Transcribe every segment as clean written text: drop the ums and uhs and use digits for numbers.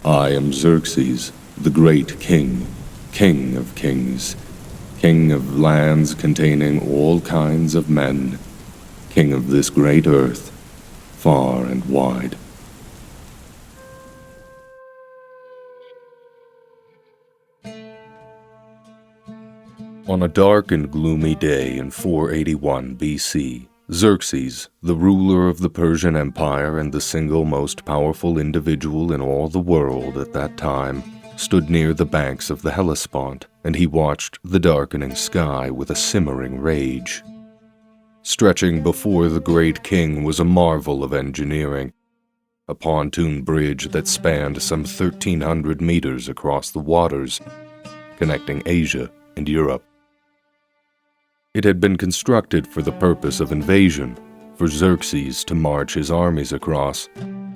I am Xerxes, the great king, king of kings, king of lands containing all kinds of men, king of this great earth, far and wide. On a dark and gloomy day in 481 BC, Xerxes, the ruler of the Persian Empire and the single most powerful individual in all the world at that time, stood near the banks of the Hellespont, and he watched the darkening sky with a simmering rage. Stretching before the great king was a marvel of engineering, a pontoon bridge that spanned some 1,300 meters across the waters, connecting Asia and Europe. It had been constructed for the purpose of invasion, for Xerxes to march his armies across.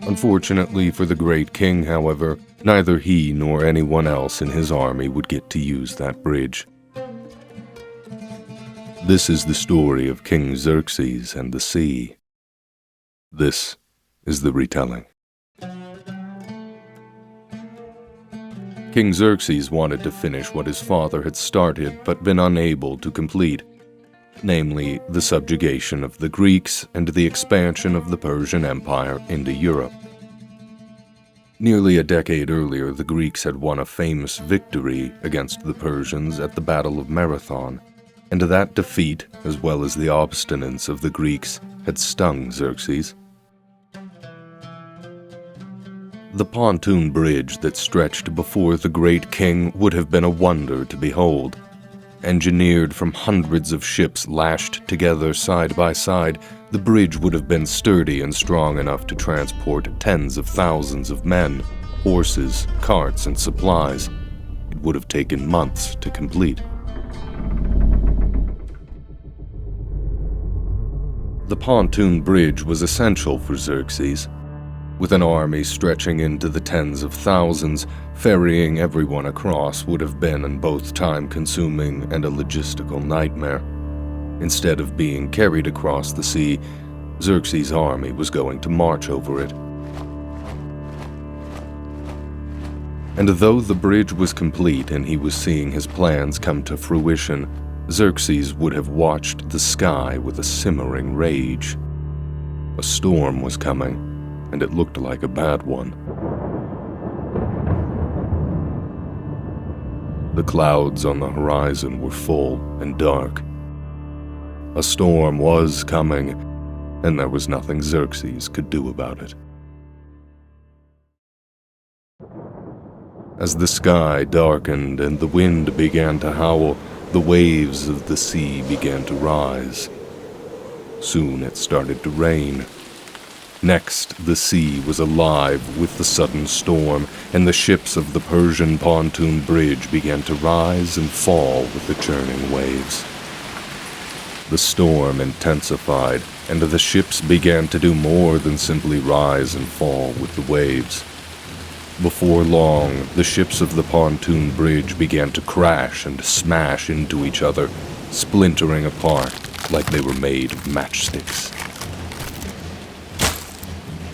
Unfortunately for the great king, however, neither he nor anyone else in his army would get to use that bridge. This is the story of King Xerxes and the sea. This is the retelling. King Xerxes wanted to finish what his father had started but been unable to complete, namely the subjugation of the Greeks and the expansion of the Persian Empire into Europe. Nearly a decade earlier, the Greeks had won a famous victory against the Persians at the Battle of Marathon, and that defeat, as well as the obstinance of the Greeks, had stung Xerxes. The pontoon bridge that stretched before the great king would have been a wonder to behold. Engineered from hundreds of ships lashed together side by side, the bridge would have been sturdy and strong enough to transport tens of thousands of men, horses, carts, and supplies. It would have taken months to complete. The pontoon bridge was essential for Xerxes. With an army stretching into the tens of thousands, ferrying everyone across would have been both time-consuming and a logistical nightmare. Instead of being carried across the sea, Xerxes' army was going to march over it. And though the bridge was complete and he was seeing his plans come to fruition, Xerxes would have watched the sky with a simmering rage. A storm was coming, and it looked like a bad one. The clouds on the horizon were full and dark. A storm was coming, and there was nothing Xerxes could do about it. As the sky darkened and the wind began to howl, the waves of the sea began to rise. Soon it started to rain. Next, the sea was alive with the sudden storm, and the ships of the Persian pontoon bridge began to rise and fall with the churning waves. The storm intensified, and the ships began to do more than simply rise and fall with the waves. Before long, the ships of the pontoon bridge began to crash and smash into each other, splintering apart like they were made of matchsticks.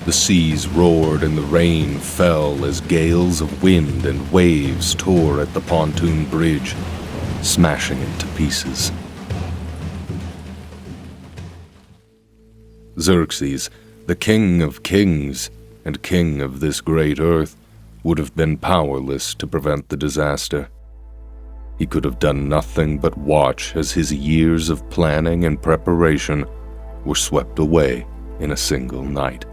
The seas roared and the rain fell as gales of wind and waves tore at the pontoon bridge, smashing it to pieces. Xerxes, the king of kings and king of this great earth, would have been powerless to prevent the disaster. He could have done nothing but watch as his years of planning and preparation were swept away in a single night.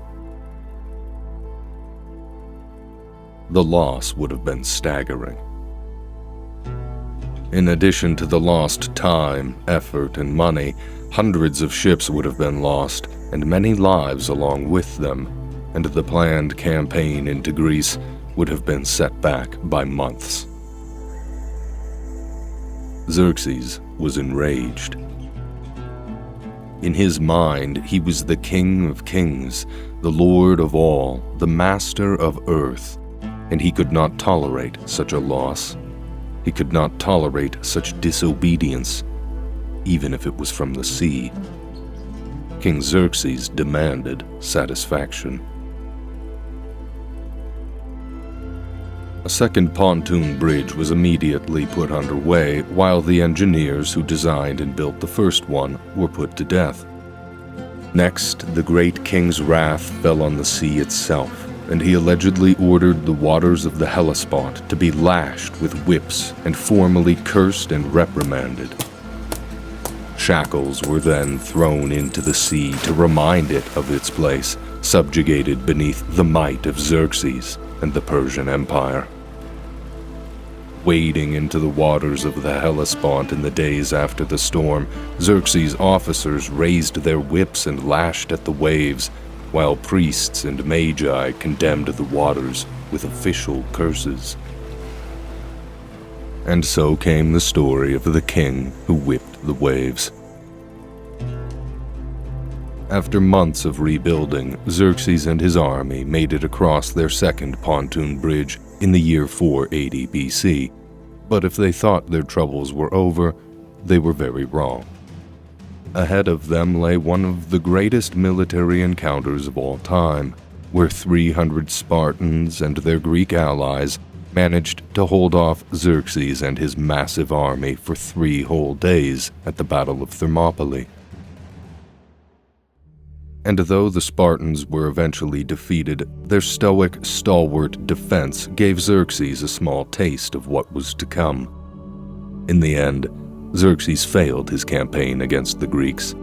The loss would have been staggering. In addition to the lost time, effort, and money, hundreds of ships would have been lost, and many lives along with them, and the planned campaign into Greece would have been set back by months. Xerxes was enraged. In his mind, he was the king of kings, the lord of all, the master of earth, and he could not tolerate such a loss. He could not tolerate such disobedience, even if it was from the sea. King Xerxes demanded satisfaction. A second pontoon bridge was immediately put underway, while the engineers who designed and built the first one were put to death. Next, the great king's wrath fell on the sea itself, and he allegedly ordered the waters of the Hellespont to be lashed with whips and formally cursed and reprimanded. Shackles were then thrown into the sea to remind it of its place, subjugated beneath the might of Xerxes and the Persian Empire. Wading into the waters of the Hellespont in the days after the storm, Xerxes' officers raised their whips and lashed at the waves, while priests and magi condemned the waters with official curses. And so came the story of the king who whipped the waves. After months of rebuilding, Xerxes and his army made it across their second pontoon bridge in the year 480 BC. But if they thought their troubles were over, they were very wrong. Ahead of them lay one of the greatest military encounters of all time, where 300 Spartans and their Greek allies managed to hold off Xerxes and his massive army for 3 whole days at the Battle of Thermopylae. And though the Spartans were eventually defeated, their stoic, stalwart defense gave Xerxes a small taste of what was to come. In the end, Xerxes failed his campaign against the Greeks.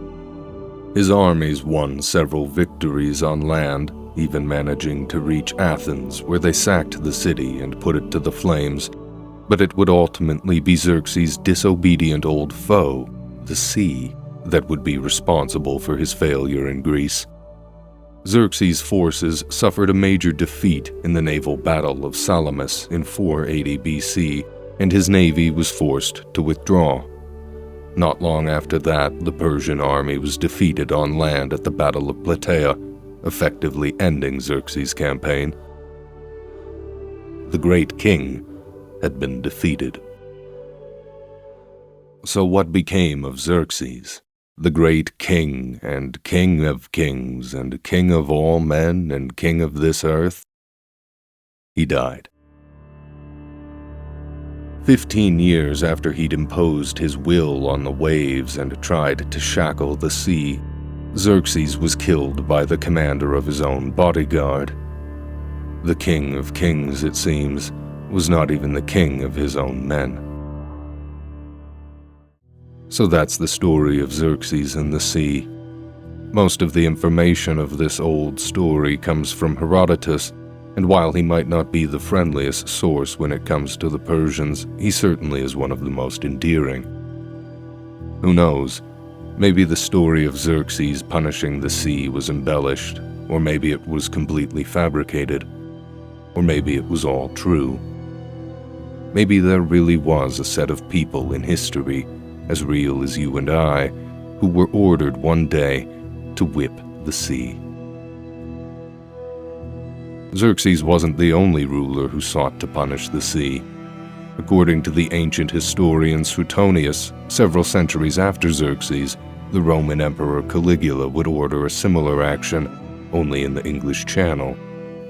His armies won several victories on land, even managing to reach Athens, where they sacked the city and put it to the flames. But it would ultimately be Xerxes' disobedient old foe, the sea, that would be responsible for his failure in Greece. Xerxes' forces suffered a major defeat in the naval battle of Salamis in 480 BC, and his navy was forced to withdraw. Not long after that, the Persian army was defeated on land at the Battle of Plataea, effectively ending Xerxes' campaign. The great king had been defeated. So what became of Xerxes, the great king and king of kings and king of all men and king of this earth? He died. 15 years after he'd imposed his will on the waves and tried to shackle the sea, Xerxes was killed by the commander of his own bodyguard. The king of kings, it seems, was not even the king of his own men. So that's the story of Xerxes and the sea. Most of the information of this old story comes from Herodotus, and while he might not be the friendliest source when it comes to the Persians, he certainly is one of the most endearing. Who knows? Maybe the story of Xerxes punishing the sea was embellished, or maybe it was completely fabricated, or maybe it was all true. Maybe there really was a set of people in history, as real as you and I, who were ordered one day to whip the sea. Xerxes wasn't the only ruler who sought to punish the sea. According to the ancient historian Suetonius, several centuries after Xerxes, the Roman Emperor Caligula would order a similar action, only in the English Channel,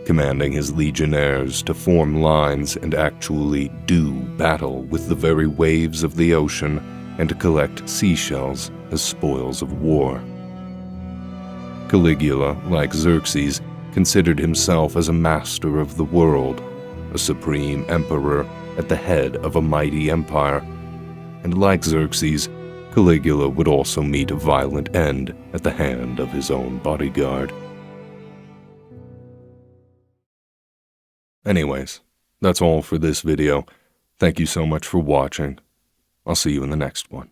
commanding his legionnaires to form lines and actually do battle with the very waves of the ocean and to collect seashells as spoils of war. Caligula, like Xerxes, considered himself as a master of the world, a supreme emperor at the head of a mighty empire, and like Xerxes, Caligula would also meet a violent end at the hand of his own bodyguard. Anyways, that's all for this video. Thank you so much for watching. I'll see you in the next one.